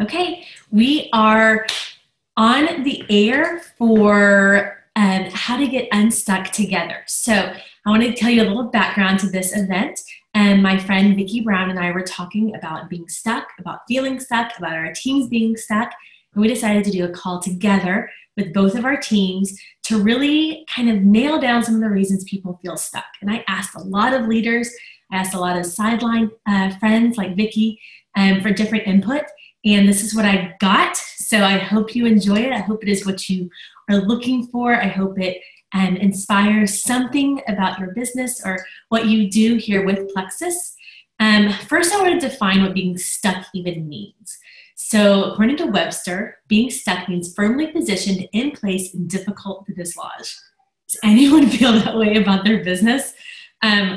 Okay, we are on the air for how to get unstuck together. So I want to tell you a little background to this event. And my friend Vicki Brown and I were talking about being stuck, about feeling stuck, about our teams being stuck. And we decided to do a call together with both of our teams to really kind of nail down some of the reasons people feel stuck. And I asked a lot of leaders, I asked a lot of sideline friends like Vicki for different input. And this is what I got. So I hope you enjoy it. I hope it is what you are looking for. I hope it inspires something about your business or what you do here with Plexus. First, I want to define what being stuck even means. So according to Webster, being stuck means firmly positioned in place and difficult to dislodge. Does anyone feel that way about their business?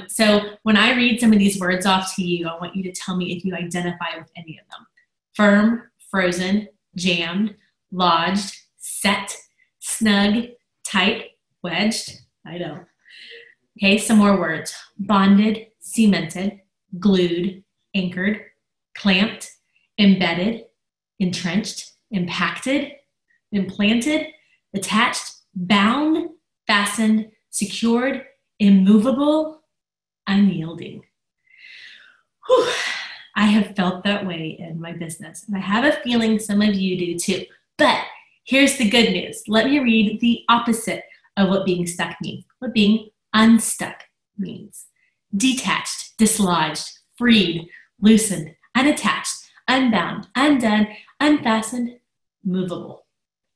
So when I read some of these words off to you, I want you to tell me if you identify with any of them. Firm, frozen, jammed, lodged, set, snug, tight, wedged. I know. Okay, some more words. Bonded, cemented, glued, anchored, clamped, embedded, entrenched, impacted, implanted, attached, bound, fastened, secured, immovable, unyielding. Whew. I have felt that way in my business, and I have a feeling some of you do too. But here's the good news. Let me read the opposite of what being stuck means, what being unstuck means. Detached, dislodged, freed, loosened, unattached, unbound, undone, unfastened, movable.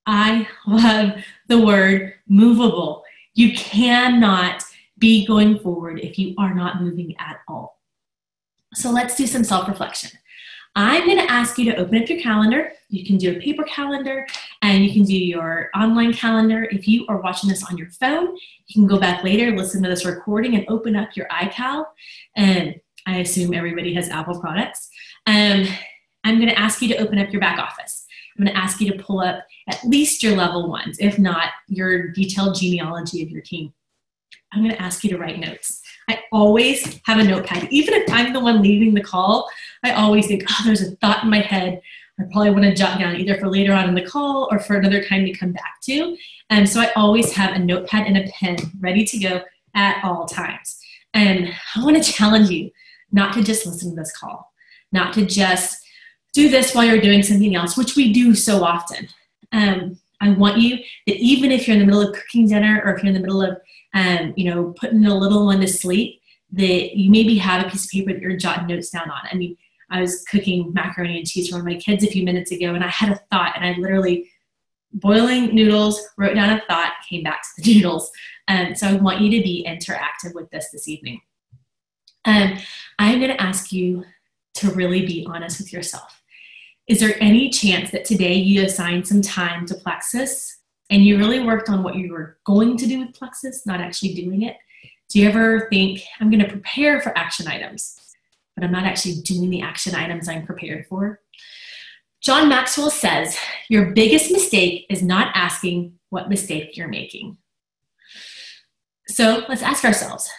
I love the word movable. You cannot be going forward if you are not moving at all. So let's do some self-reflection. I'm going to ask you to open up your calendar. You can do a paper calendar and you can do your online calendar. If you are watching this on your phone, you can go back later, listen to this recording and open up your iCal. And I assume everybody has Apple products. I'm going to ask you to open up your back office. I'm going to ask you to pull up at least your level ones, if not your detailed genealogy of your team. I'm going to ask you to write notes. I always have a notepad. Even if I'm the one leading the call, I always think, oh, there's a thought in my head I probably want to jot down either for later on in the call or for another time to come back to. And so I always have a notepad and a pen ready to go at all times. And I want to challenge you not to just listen to this call, not to just do this while you're doing something else, which we do so often. I want you that even if you're in the middle of cooking dinner or if you're in the middle of putting a little one to sleep, that you maybe have a piece of paper that you're jotting notes down on. I mean, I was cooking macaroni and cheese for one of my kids a few minutes ago, and I had a thought, and I literally, boiling noodles, wrote down a thought, came back to the noodles. So I want you to be interactive with this evening. I'm going to ask you to really be honest with yourself. Is there any chance that today you assigned some time to Plexus and you really worked on what you were going to do with Plexus, not actually doing it? Do you ever think, I'm going to prepare for action items, but I'm not actually doing the action items I'm prepared for? John Maxwell says, your biggest mistake is not asking what mistake you're making. So let's ask ourselves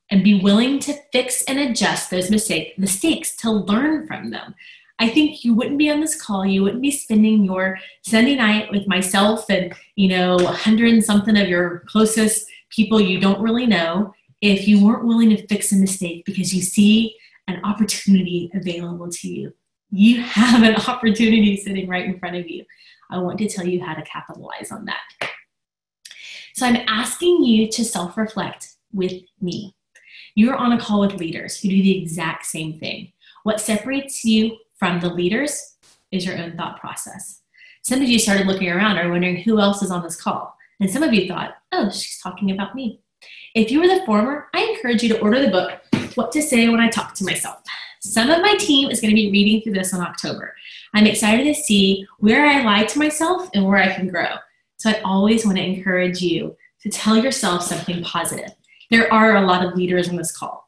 and be willing to fix and adjust those mistakes to learn from them. I think you wouldn't be on this call. You wouldn't be spending your Sunday night with myself and, 100 and something of your closest people you don't really know if you weren't willing to fix a mistake because you see an opportunity available to you. You have an opportunity sitting right in front of you. I want to tell you how to capitalize on that. So I'm asking you to self-reflect with me. You're on a call with leaders who do the exact same thing. What separates you from the leaders is your own thought process. Some of you started looking around or wondering who else is on this call. And some of you thought, oh, she's talking about me. If you were the former, I encourage you to order the book, What to Say When I Talk to Myself. Some of my team is going to be reading through this in October. I'm excited to see where I lie to myself and where I can grow. So I always want to encourage you to tell yourself something positive. There are a lot of leaders on this call.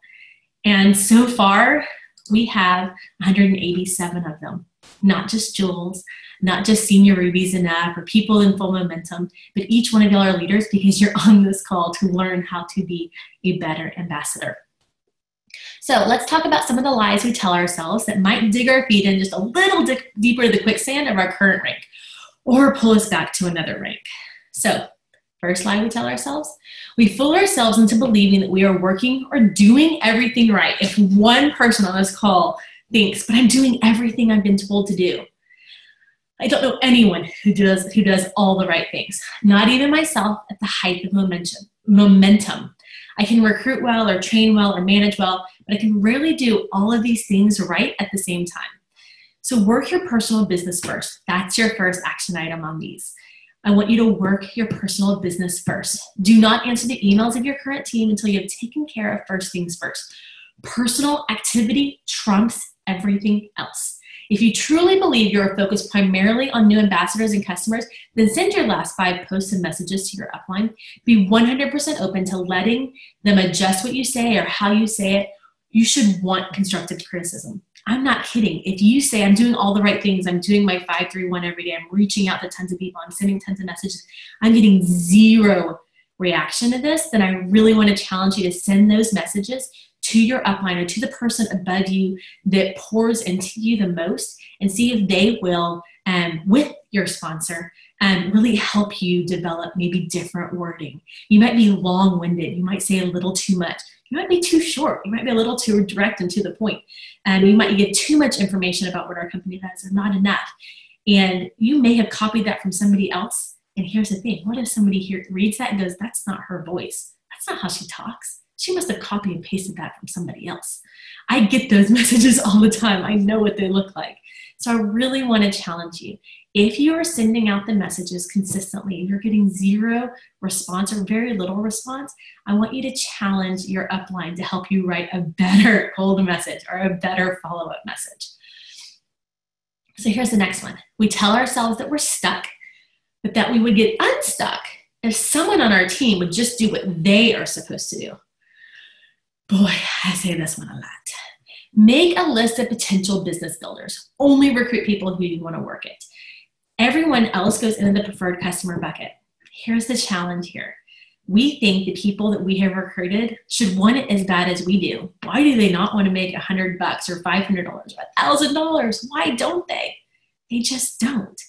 And so far, we have 187 of them, not just Jules, not just senior rubies enough or people in full momentum, but each one of y'all are leaders because you're on this call to learn how to be a better ambassador. So let's talk about some of the lies we tell ourselves that might dig our feet in just a little deeper to the quicksand of our current rank or pull us back to another rank. So first lie we tell ourselves, we fool ourselves into believing that we are working or doing everything right. If one person on this call thinks, but I'm doing everything I've been told to do. I don't know anyone who does all the right things, not even myself at the height of momentum. I can recruit well or train well or manage well, but I can rarely do all of these things right at the same time. So work your personal business first. That's your first action item on these. I want you to work your personal business first. Do not answer the emails of your current team until you have taken care of first things first. Personal activity trumps everything else. If you truly believe you're focused primarily on new ambassadors and customers, then send your last 5 posts and messages to your upline. Be 100% open to letting them adjust what you say or how you say it. You should want constructive criticism. I'm not kidding. If you say I'm doing all the right things, I'm doing my 5-3-1 every day, I'm reaching out to tons of people, I'm sending tons of messages, I'm getting 0 reaction to this, then I really want to challenge you to send those messages to your upline or to the person above you that pours into you the most and see if they will, with your sponsor, really help you develop maybe different wording. You might be long-winded. You might say a little too much. You might be too short. You might be a little too direct and to the point. You might give too much information about what our company does or not enough. And you may have copied that from somebody else. And here's the thing. What if somebody here reads that and goes, that's not her voice. That's not how she talks. She must have copied and pasted that from somebody else. I get those messages all the time. I know what they look like. So I really want to challenge you. If you are sending out the messages consistently and you're getting 0 response or very little response, I want you to challenge your upline to help you write a better cold message or a better follow-up message. So here's the next one. We tell ourselves that we're stuck, but that we would get unstuck if someone on our team would just do what they are supposed to do. Boy, I say this one a lot. Make a list of potential business builders. Only recruit people who you want to work it. Everyone else goes into the preferred customer bucket. Here's the challenge here. We think the people that we have recruited should want it as bad as we do. Why do they not want to make $100 or $500 or $1,000? Why don't they? They just don't.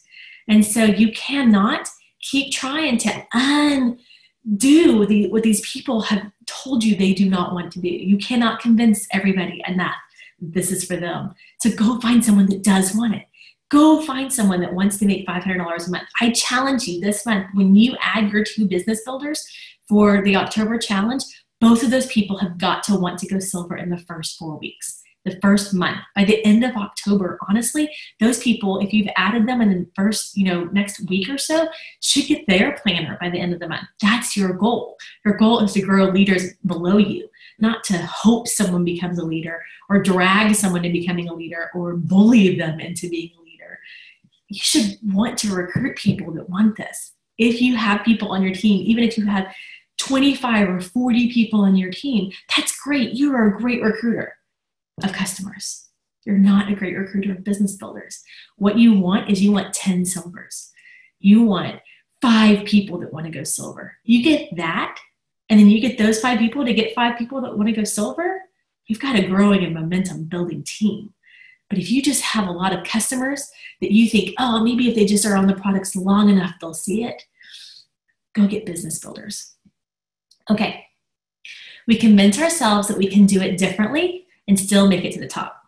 And so you cannot keep trying to undo what these people have told you they do not want to do. You cannot convince everybody enough this is for them. So go find someone that does want it. Go find someone that wants to make $500 a month. I challenge you this month, when you add your 2 business builders for the October challenge, both of those people have got to want to go silver in the first 4 weeks, the first month. By the end of October, honestly, those people, if you've added them in the first, next week or so, should get their planner by the end of the month. That's your goal. Your goal is to grow leaders below you, not to hope someone becomes a leader or drag someone into becoming a leader or bully them into being a leader. You should want to recruit people that want this. If you have people on your team, even if you have 25 or 40 people on your team, that's great. You are a great recruiter of customers. You're not a great recruiter of business builders. What you want is you want 10 silvers. You want 5 people that want to go silver. You get that, and then you get those 5 people to get 5 people that want to go silver, you've got a growing and momentum building team. But if you just have a lot of customers that you think, oh, maybe if they just are on the products long enough, they'll see it, go get business builders. Okay, we convince ourselves that we can do it differently and still make it to the top.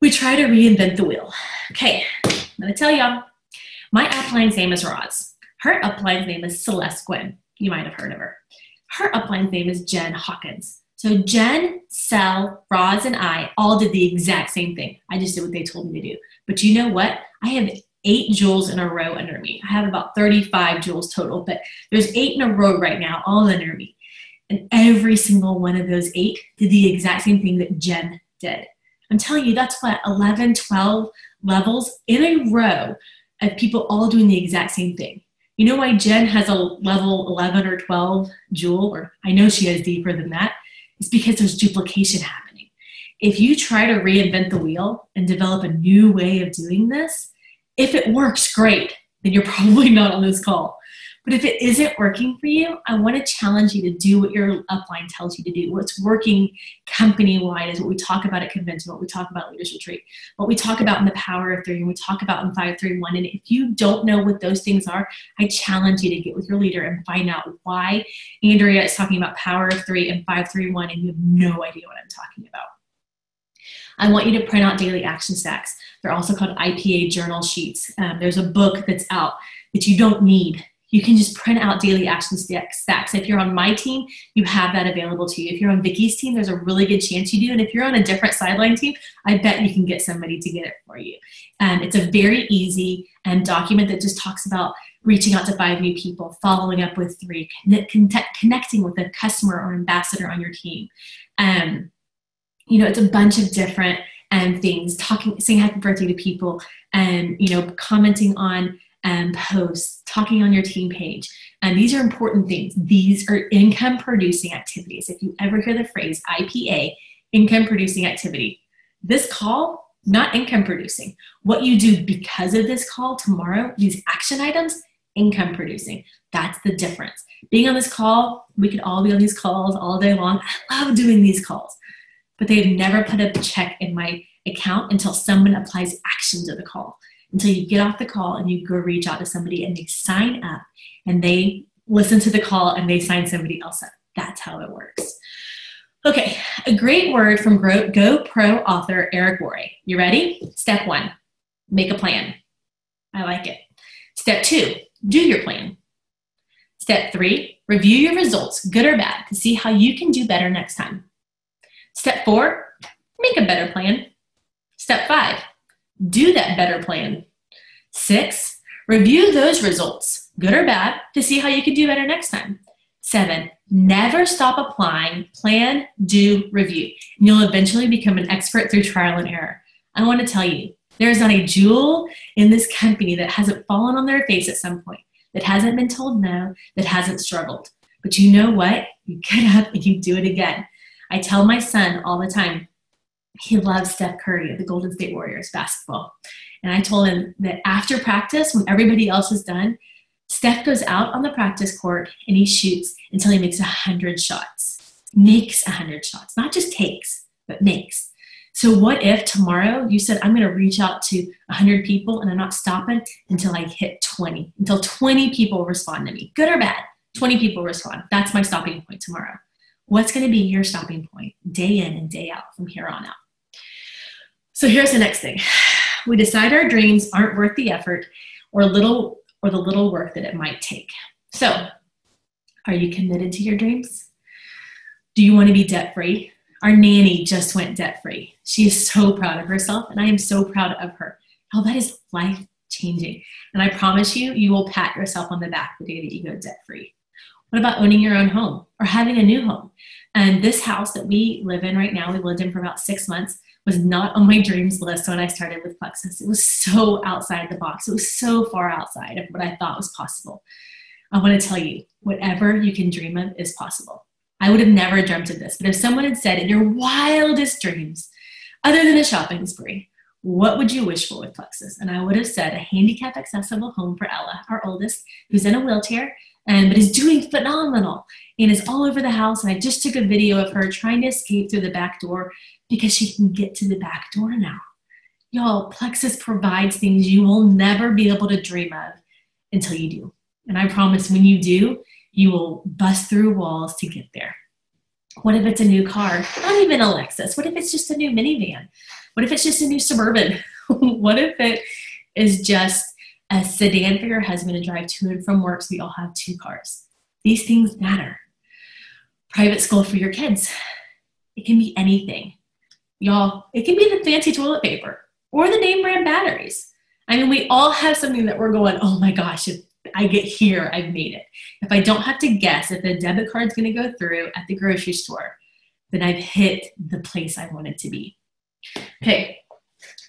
We try to reinvent the wheel. Okay, I'm gonna tell y'all, my upline's name is Roz. Her upline's name is Celeste Gwynn. You might have heard of her. Her upline's name is Jen Hawkins. So Jen, Sel, Roz, and I all did the exact same thing. I just did what they told me to do. But you know what? I have 8 jewels in a row under me. I have about 35 jewels total, but there's 8 in a row right now, all under me. And every single one of those 8 did the exact same thing that Jen did. I'm telling you, that's what, 11, 12 levels in a row of people all doing the exact same thing. You know why Jen has a level 11 or 12 jewel, or I know she has deeper than that? It's because there's duplication happening. If you try to reinvent the wheel and develop a new way of doing this, if it works, great, then you're probably not on this call. But if it isn't working for you, I want to challenge you to do what your upline tells you to do. What's working company-wide is what we talk about at convention, what we talk about at Leaders Retreat, what we talk about in the Power of Three, and we talk about in 531. And if you don't know what those things are, I challenge you to get with your leader and find out why Andrea is talking about Power of Three and 531, and you have no idea what I'm talking about. I want you to print out daily action stacks. They're also called IPA journal sheets. There's a book that's out that you don't need. You can just print out daily action stacks. If you're on my team, you have that available to you. If you're on Vicky's team, there's a really good chance you do. And if you're on a different sideline team, I bet you can get somebody to get it for you. It's a very easy document that just talks about reaching out to 5 new people, following up with 3, connecting with a customer or ambassador on your team. It's a bunch of different things, saying happy birthday to people, and commenting on posts, talking on your team page. And these are important things. These are income producing activities. If you ever hear the phrase IPA, income producing activity, this call, not income producing. What you do because of this call tomorrow, these action items, income producing. That's the difference. Being on this call, we could all be on these calls all day long. I love doing these calls, but they've never put a check in my account until someone applies action to the call. Until you get off the call and you go reach out to somebody and they sign up and they listen to the call and they sign somebody else up. That's how it works. Okay, a great word from GoPro author Eric Worre. You ready? Step 1, make a plan. I like it. Step 2, do your plan. Step 3, review your results, good or bad, to see how you can do better next time. Step 4, make a better plan. Step 5, do that better plan. 6, review those results, good or bad, to see how you can do better next time. 7, never stop applying, plan, do, review. And you'll eventually become an expert through trial and error. I want to tell you, there is not a jewel in this company that hasn't fallen on their face at some point, that hasn't been told no, that hasn't struggled. But you know what? You get up and you do it again. I tell my son all the time, he loves Steph Curry of the Golden State Warriors basketball. And I told him that after practice, when everybody else is done, Steph goes out on the practice court and he shoots until he makes 100 shots. Makes 100 shots. Not just takes, but makes. So what if tomorrow you said, I'm going to reach out to 100 people and I'm not stopping until I hit 20, until 20 people respond to me. Good or bad, 20 people respond. That's my stopping point tomorrow. What's going to be your stopping point day in and day out from here on out? So here's the next thing. We decide our dreams aren't worth the effort or the little work that it might take. So are you committed to your dreams? Do you want to be debt-free? Our nanny just went debt-free. She is so proud of herself, and I am so proud of her. Oh, that is life-changing. And I promise you, you will pat yourself on the back the day that you go debt-free. What about owning your own home or having a new home? And this house that we live in right now, we lived in for about 6 months, was not on my dreams list when I started with Plexus. It was so outside the box. It was so far outside of what I thought was possible. I want to tell you, whatever you can dream of is possible. I would have never dreamt of this, but if someone had said in your wildest dreams, other than a shopping spree, what would you wish for with Plexus? And I would have said a handicap accessible home for Ella, our oldest, who's in a wheelchair, but is doing phenomenal and is all over the house. And I just took a video of her trying to escape through the back door because she can get to the back door now. Y'all, Plexus provides things you will never be able to dream of until you do. And I promise when you do, you will bust through walls to get there. What if it's a new car? Not even a Lexus. What if it's just a new minivan? What if it's just a new Suburban? What if it is just a sedan for your husband to drive to and from work so we all have 2 cars? These things matter. Private school for your kids. It can be anything. Y'all, it can be the fancy toilet paper or the name brand batteries. I mean, we all have something that we're going, oh my gosh, if I get here, I've made it. If I don't have to guess if the debit card's going to go through at the grocery store, then I've hit the place I wanted to be. Okay,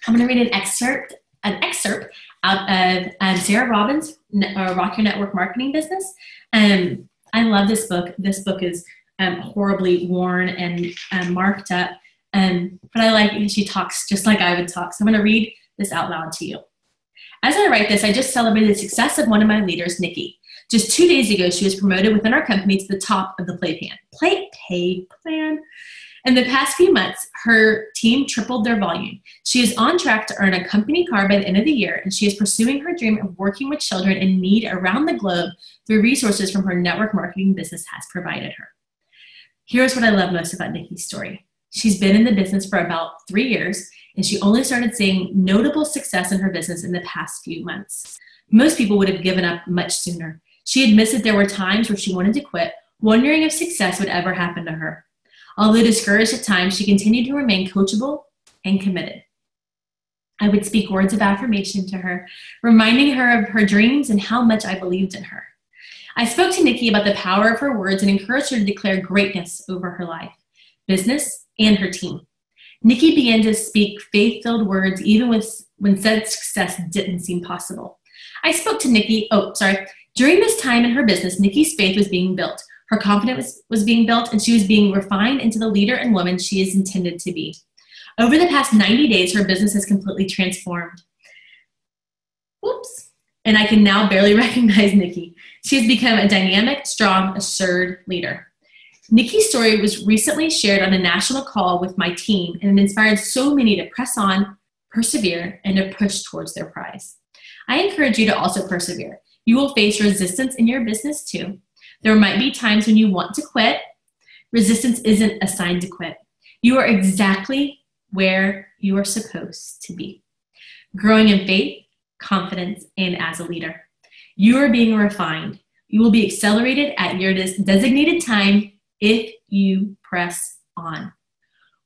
I'm going to read an excerpt out of Sarah Robbins' Rock Your Network Marketing Business. I love this book. This book is horribly worn and marked up, but I like it. She talks just like I would talk. So I'm going to read this out loud to you. As I write this, I just celebrated the success of one of my leaders, Nikki. Just 2 days ago, she was promoted within our company to the top of the pay plan. In the past few months, her team tripled their volume. She is on track to earn a company car by the end of the year, and she is pursuing her dream of working with children in need around the globe through resources from her network marketing business has provided her. Here's what I love most about Nikki's story. She's been in the business for about 3 years, and she only started seeing notable success in her business in the past few months. Most people would have given up much sooner. She admits that there were times where she wanted to quit, wondering if success would ever happen to her. Although discouraged at times, she continued to remain coachable and committed. I would speak words of affirmation to her, reminding her of her dreams and how much I believed in her. I spoke to Nikki about the power of her words and encouraged her to declare greatness over her life, business, and her team. Nikki began to speak faith-filled words even when said success didn't seem possible. I spoke to Nikki, during this time in her business, Nikki's faith was being built. Her confidence was being built, and she was being refined into the leader and woman she is intended to be. Over the past 90 days, her business has completely transformed. And I can now barely recognize Nikki. She has become a dynamic, strong, assured leader. Nikki's story was recently shared on a national call with my team, and it inspired so many to press on, persevere, and to push towards their prize. I encourage you to also persevere. You will face resistance in your business too. There might be times when you want to quit. Resistance isn't a sign to quit. You are exactly where you are supposed to be, growing in faith, confidence, and as a leader. You are being refined. You will be accelerated at your designated time if you press on.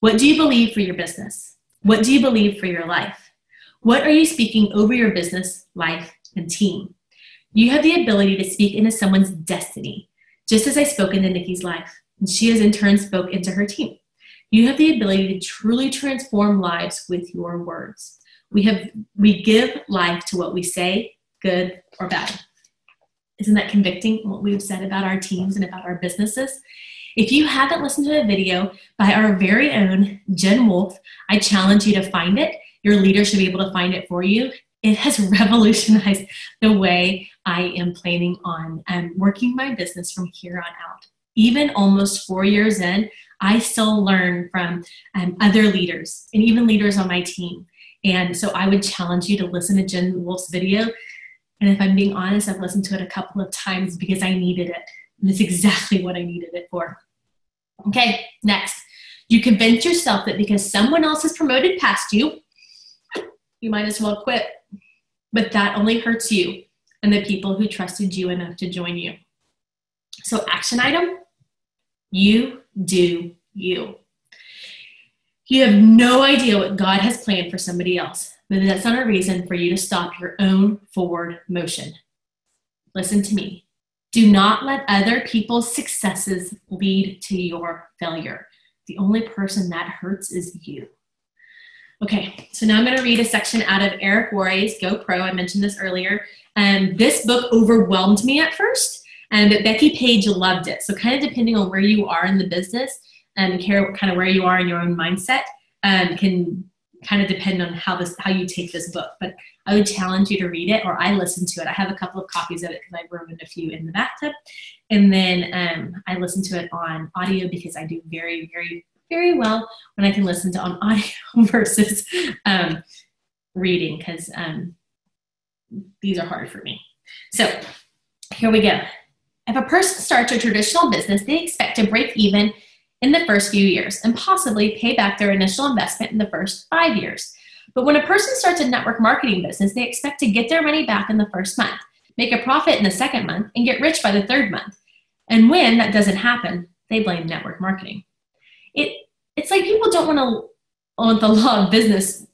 What do you believe for your business? What do you believe for your life? What are you speaking over your business, life, and team? You have the ability to speak into someone's destiny, just as I spoke into Nikki's life, and she has in turn spoke into her team. You have the ability to truly transform lives with your words. We give life to what we say, good or bad. Isn't that convicting, what we've said about our teams and about our businesses? If you haven't listened to a video by our very own Jen Wolfe, I challenge you to find it. Your leader should be able to find it for you. It has revolutionized the way I am planning on working my business from here on out. Even almost 4 years in, I still learn from other leaders and even leaders on my team. And so I would challenge you to listen to Jen Wolfe's video. And if I'm being honest, I've listened to it a couple of times because I needed it. And it's exactly what I needed it for. Okay, next. You convince yourself that because someone else has promoted past you, you might as well quit. But that only hurts you and the people who trusted you enough to join you. So action item, you do you. You have no idea what God has planned for somebody else, but that's not a reason for you to stop your own forward motion. Listen to me. Do not let other people's successes lead to your failure. The only person that hurts is you. Okay, so now I'm going to read a section out of Eric Worre's GoPro. I mentioned this earlier. This book overwhelmed me at first, but Becky Page loved it. So kind of depending on where you are in the business and kind of where you are in your own mindset can kind of depend on how you take this book. But I would challenge you to read it, or I listened to it. I have a couple of copies of it because I ruined a few in the bathtub. And then I listened to it on audio because I do very, very, very well when I can listen to on audio versus reading, because these are hard for me. So here we go. If a person starts a traditional business, they expect to break even in the first few years and possibly pay back their initial investment in the first 5 years. But when a person starts a network marketing business, they expect to get their money back in the first month, make a profit in the second month, and get rich by the third month. And when that doesn't happen, they blame network marketing. It's like people don't want the law of business.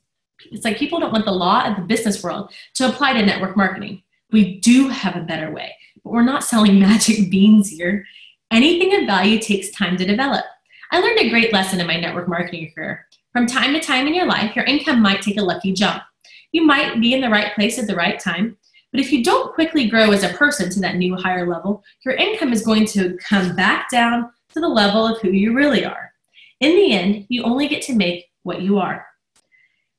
It's like people don't want the law of the business world to apply to network marketing. We do have a better way, but we're not selling magic beans here. Anything of value takes time to develop. I learned a great lesson in my network marketing career. From time to time in your life, your income might take a lucky jump. You might be in the right place at the right time, but if you don't quickly grow as a person to that new higher level, your income is going to come back down to the level of who you really are. In the end, you only get to make what you are.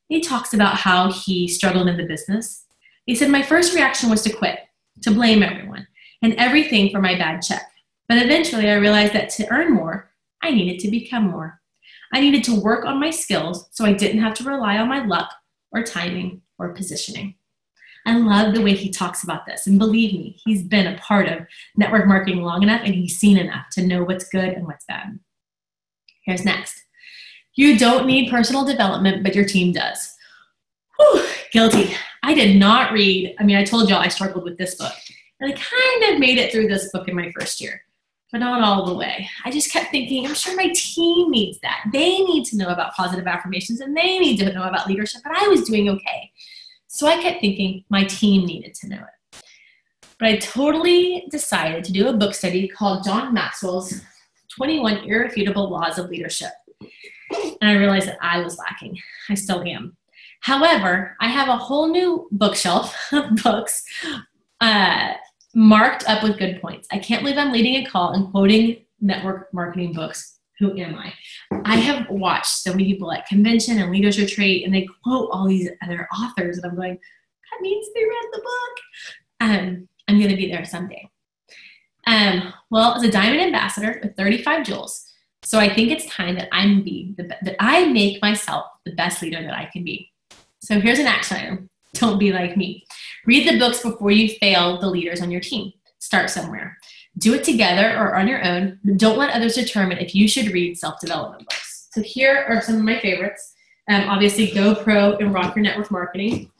He talks about how he struggled in the business. He said, my first reaction was to quit, to blame everyone. and everything for my bad check. But eventually I realized that to earn more, I needed to become more. I needed to work on my skills so I didn't have to rely on my luck or timing or positioning. I love the way he talks about this. And believe me, he's been a part of network marketing long enough and he's seen enough to know what's good and what's bad. Here's next. You don't need personal development, but your team does. Whew, guilty. I did not read. I told y'all I struggled with this book. And I kind of made it through this book in my first year, but not all the way. I just kept thinking, I'm sure my team needs that. They need to know about positive affirmations and they need to know about leadership, but I was doing okay. So I kept thinking my team needed to know it. But I totally decided to do a book study called John Maxwell's 21 Irrefutable Laws of Leadership. And I realized that I was lacking. I still am. However, I have a whole new bookshelf of books marked up with good points. I can't believe I'm leading a call and quoting network marketing books. Who am I? I have watched so many people at convention and leaders retreat, and they quote all these other authors, and I'm going, that means they read the book. I'm going to be there someday. Well, as a diamond ambassador with 35 jewels, so I think it's time that I make myself the best leader that I can be. So here's an action item. Don't be like me. Read the books before you fail the leaders on your team. Start somewhere. Do it together or on your own. Don't let others determine if you should read self-development books. So here are some of my favorites. Obviously, Go Pro and Rock Your Network Marketing.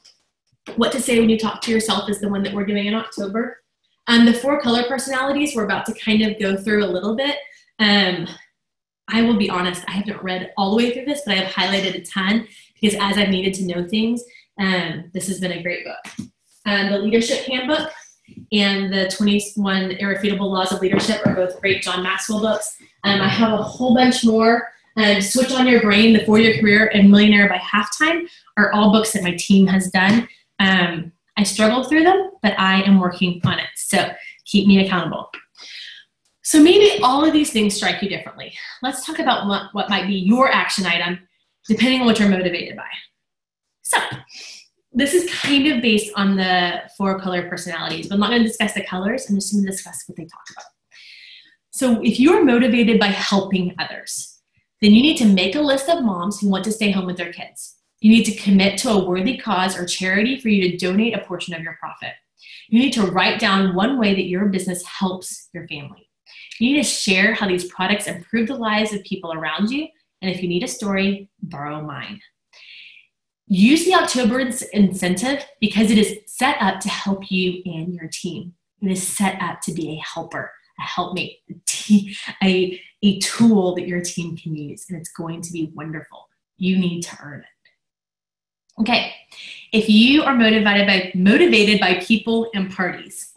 What to Say When You Talk to Yourself is the one that we're doing in October. The 4 color personalities we're about to kind of go through a little bit. I will be honest, I haven't read all the way through this, but I have highlighted a ton because as I've needed to know things, this has been a great book. The Leadership Handbook and the 21 Irrefutable Laws of Leadership are both great John Maxwell books. I have a whole bunch more. Switch on Your Brain, The 4-Year Career, and Millionaire by Halftime are all books that my team has done. I struggled through them, but I am working on it. So keep me accountable. So maybe all of these things strike you differently. Let's talk about what might be your action item, depending on what you're motivated by. So this is kind of based on the 4 color personalities, but I'm not going to discuss the colors. I'm just going to discuss what they talk about. So if you're motivated by helping others, then you need to make a list of moms who want to stay home with their kids. You need to commit to a worthy cause or charity for you to donate a portion of your profit. You need to write down one way that your business helps your family. You need to share how these products improve the lives of people around you. And if you need a story, borrow mine. Use the October incentive because it is set up to help you and your team. It is set up to be a helper, a helpmate, a tool that your team can use. And it's going to be wonderful. You need to earn it. Okay, if you are motivated by people and parties,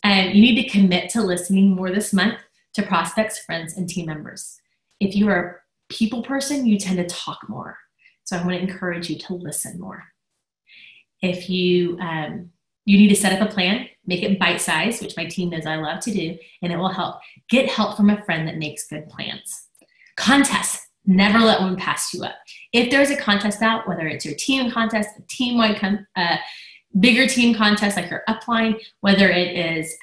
you need to commit to listening more this month to prospects, friends, and team members. If you are a people person, you tend to talk more. So I want to encourage you to listen more. If you need to set up a plan, make it bite-sized, which my team knows I love to do, and it will help. Get help from a friend that makes good plans. Contests. Never let one pass you up. If there's a contest out, whether it's your team contest, a team-wide bigger team contest like your upline, whether it is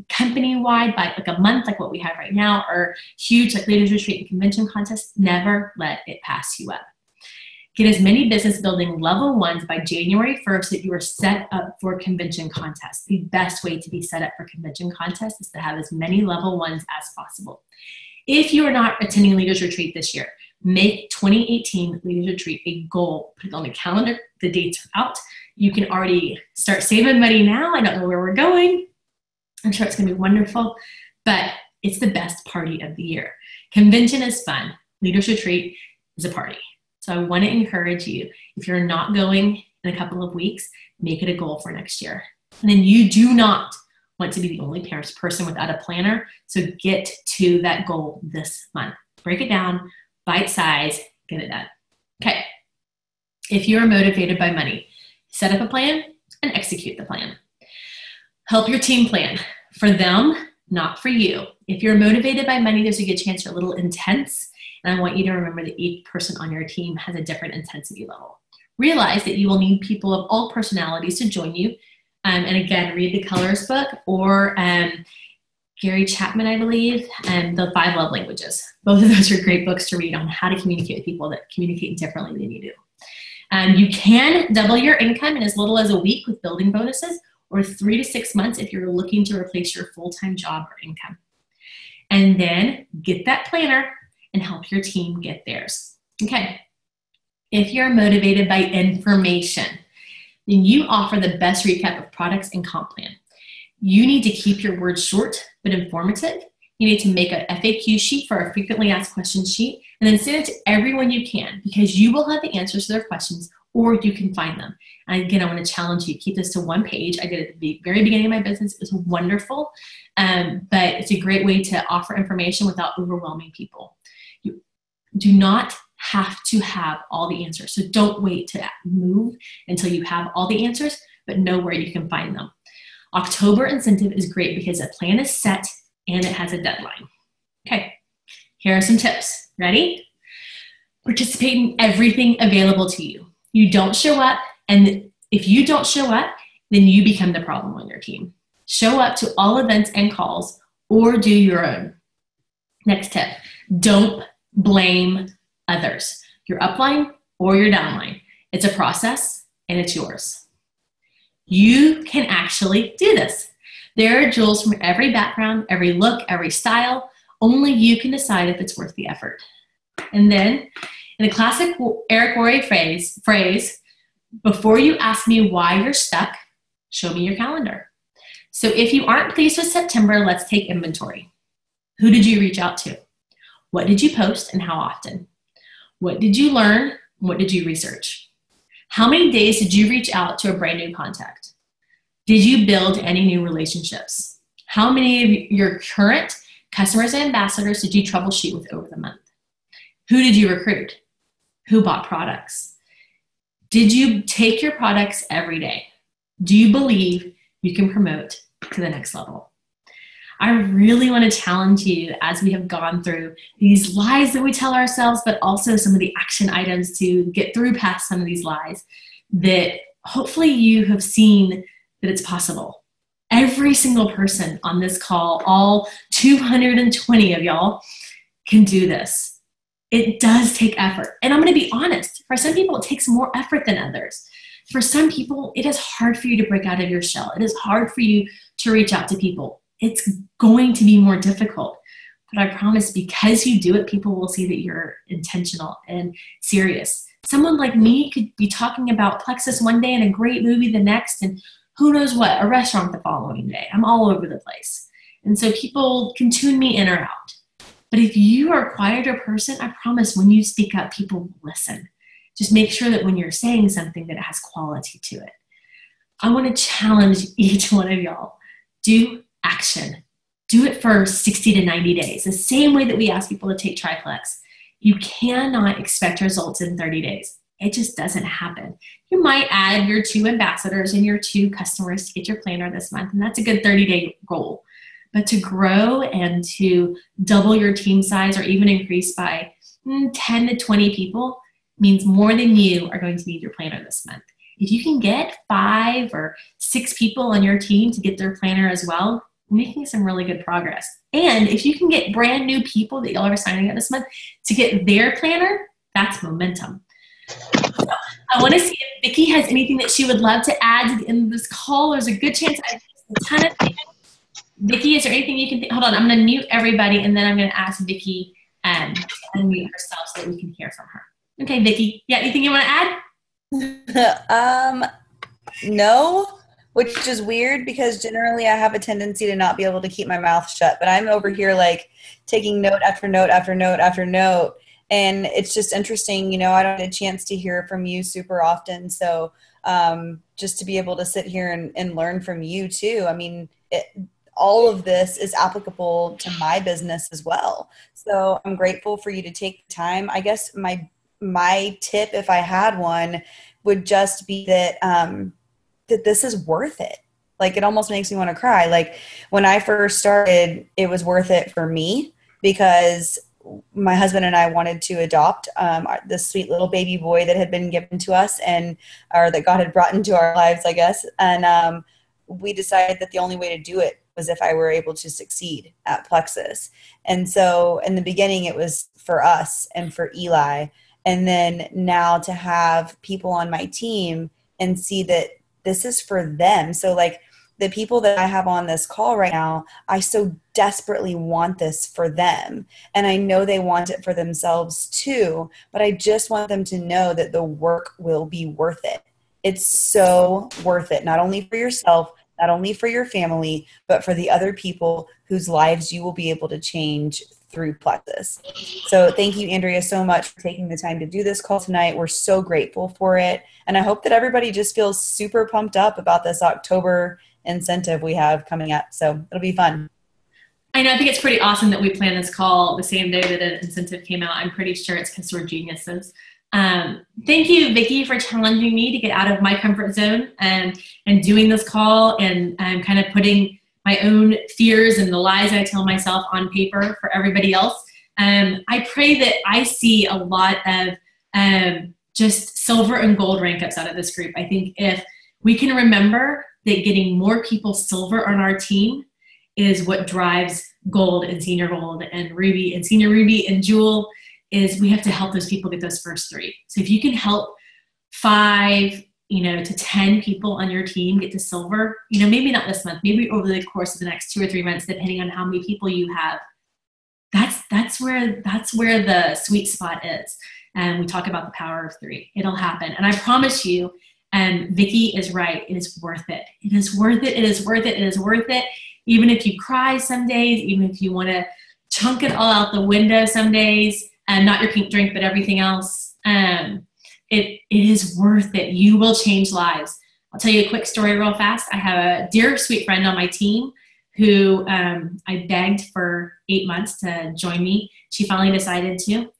company-wide by like a month like what we have right now, or huge like leaders retreat and convention contests, never let it pass you up. Get as many business building level 1s by January 1st that you are set up for convention contests. The best way to be set up for convention contests is to have as many level 1s as possible. If you are not attending Leaders Retreat this year, make 2018 Leaders Retreat a goal. Put it on the calendar. The dates are out. You can already start saving money now. I don't know where we're going. I'm sure it's going to be wonderful, but it's the best party of the year. Convention is fun. Leaders Retreat is a party. So I want to encourage you, if you're not going in a couple of weeks, make it a goal for next year. And then you do not want to be the only person without a planner. So get to that goal this month. Break it down, bite size, get it done. Okay. If you're motivated by money, set up a plan and execute the plan. Help your team plan. For them, not for you. If you're motivated by money, there's a good chance you're a little intense. And I want you to remember that each person on your team has a different intensity level. Realize that you will need people of all personalities to join you And again, read the Colors book or Gary Chapman, I believe, and The 5 Love Languages. Both of those are great books to read on how to communicate with people that communicate differently than you do. You can double your income in as little as a week with building bonuses, or 3 to 6 months if you're looking to replace your full-time job or income. And then get that planner and help your team get theirs. Okay. If you're motivated by information, then you offer the best recap of products and comp plan. You need to keep your words short but informative. You need to make a FAQ sheet for a frequently asked questions sheet, and then send it to everyone you can, because you will have the answers to their questions, or you can find them. And again, I want to challenge you, keep this to one page. I did it at the very beginning of my business. It was wonderful, but it's a great way to offer information without overwhelming people. You do not have to have all the answers. So don't wait to move until you have all the answers, but know where you can find them. October incentive is great because a plan is set and it has a deadline. Okay, here are some tips. Ready? Participate in everything available to you. You don't show up, and if you don't show up, then you become the problem on your team. Show up to all events and calls, or do your own. Next tip, don't blame others, your upline or your downline. It's a process and it's yours. You can actually do this. There are jewels from every background, every look, every style. Only you can decide if it's worth the effort. And then, in the classic Eric Worre phrase, before you ask me why you're stuck, show me your calendar. So if you aren't pleased with September, let's take inventory. Who did you reach out to? What did you post and how often? What did you learn? What did you research? How many days did you reach out to a brand new contact? Did you build any new relationships? How many of your current customers and ambassadors did you troubleshoot with over the month? Who did you recruit? Who bought products? Did you take your products every day? Do you believe you can promote to the next level? I really want to challenge you as we have gone through these lies that we tell ourselves, but also some of the action items to get through past some of these lies, that hopefully you have seen that it's possible. Every single person on this call, all 220 of y'all, can do this. It does take effort. And I'm going to be honest, for some people, it takes more effort than others. For some people, it is hard for you to break out of your shell. It is hard for you to reach out to people. It's going to be more difficult. But I promise, because you do it, people will see that you're intentional and serious. Someone like me could be talking about Plexus one day and a great movie the next, and who knows what, a restaurant the following day. I'm all over the place. And so people can tune me in or out. But if you are a quieter person, I promise when you speak up, people will listen. Just make sure that when you're saying something that it has quality to it. I want to challenge each one of y'all. Do action. Do it for 60 to 90 days. The same way that we ask people to take Triplex. You cannot expect results in 30 days. It just doesn't happen. You might add your 2 ambassadors and your 2 customers to get your planner this month, and that's a good 30-day goal. But to grow and to double your team size or even increase by 10 to 20 people means more than you are going to need your planner this month. If you can get 5 or 6 people on your team to get their planner as well, you're making some really good progress. And if you can get brand new people that y'all are signing up this month to get their planner, that's momentum. So I want to see if Vicki has anything that she would love to add to the end of this call. There's a good chance I missed a ton of things. Vicki, is there anything you can think? Hold on, I'm going to mute everybody, and then I'm going to ask Vicki to unmute herself so that we can hear from her. Okay, Vicki, yeah, anything you want to add? No, which is weird because generally I have a tendency to not be able to keep my mouth shut, but I'm over here like taking note after note after note after note, and it's just interesting. You know, I don't get a chance to hear from you super often, so just to be able to sit here and learn from you too. I mean, all of this is applicable to my business as well. So I'm grateful for you to take the time. I guess my tip, if I had one, would just be that that this is worth it. Like, it almost makes me want to cry. Like, when I first started, it was worth it for me because my husband and I wanted to adopt this sweet little baby boy that had been given to us or that God had brought into our lives, I guess. And we decided that the only way to do it was if I were able to succeed at Plexus. And so in the beginning, it was for us and for Eli. And then now to have people on my team and see that this is for them. So like the people that I have on this call right now, I so desperately want this for them. And I know they want it for themselves too, but I just want them to know that the work will be worth it. It's so worth it, not only for yourself, not only for your family, but for the other people whose lives you will be able to change through Plexus. So thank you, Andrea, so much for taking the time to do this call tonight. We're so grateful for it. And I hope that everybody just feels super pumped up about this October incentive we have coming up. So it'll be fun. I know, I think it's pretty awesome that we planned this call the same day that an incentive came out. I'm pretty sure it's because we're geniuses. Thank you, Vicki, for challenging me to get out of my comfort zone and doing this call and kind of putting my own fears and the lies I tell myself on paper for everybody else. I pray that I see a lot of just silver and gold rank ups out of this group. I think if we can remember that getting more people silver on our team is what drives gold and senior gold and ruby and senior ruby and jewel, is we have to help those people get those first 3. So if you can help 5, to 10 people on your team get to silver, maybe not this month, maybe over the course of the next 2 or 3 months, depending on how many people you have, that's where the sweet spot is. And we talk about the power of 3. It'll happen. And I promise you, Vicki is right. It is worth it. It is worth it. It is worth it. It is worth it. Even if you cry some days, even if you want to chunk it all out the window some days, and not your pink drink, but everything else, it is worth it. You will change lives. I'll tell you a quick story real fast. I have a dear, sweet friend on my team who I begged for 8 months to join me. She finally decided to.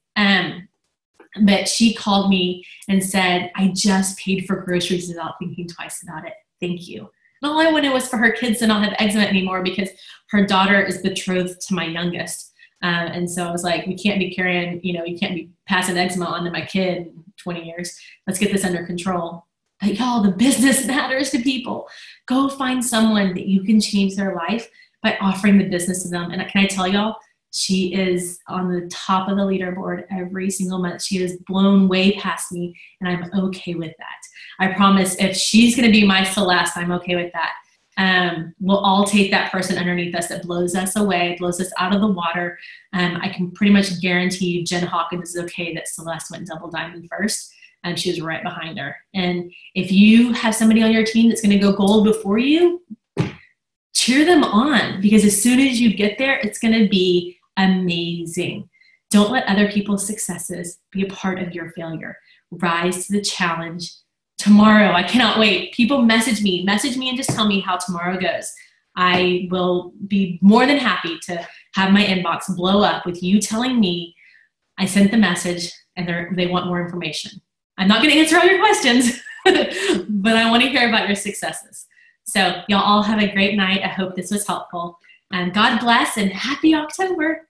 But she called me and said, I just paid for groceries without thinking twice about it. Thank you. And all I wanted was for her kids to not have eczema anymore because her daughter is betrothed to my youngest. And so I was like, we can't be carrying, you can't be passing eczema on to my kid in 20 years. Let's get this under control. But y'all, the business matters to people. Go find someone that you can change their life by offering the business to them. And can I tell y'all, she is on the top of the leaderboard every single month. She has blown way past me, and I'm okay with that. I promise if she's going to be my Celeste, I'm okay with that. We'll all take that person underneath us that blows us away, blows us out of the water. I can pretty much guarantee you Jen Hawkins is okay that Celeste went double diamond first. She was right behind her. And if you have somebody on your team that's going to go gold before you, cheer them on, because as soon as you get there, it's going to be amazing. Don't let other people's successes be a part of your failure. Rise to the challenge. Tomorrow, I cannot wait. People message me and just tell me how tomorrow goes. I will be more than happy to have my inbox blow up with you telling me I sent the message and they want more information. I'm not going to answer all your questions, but I want to hear about your successes. So y'all all have a great night. I hope this was helpful. And God bless and happy October.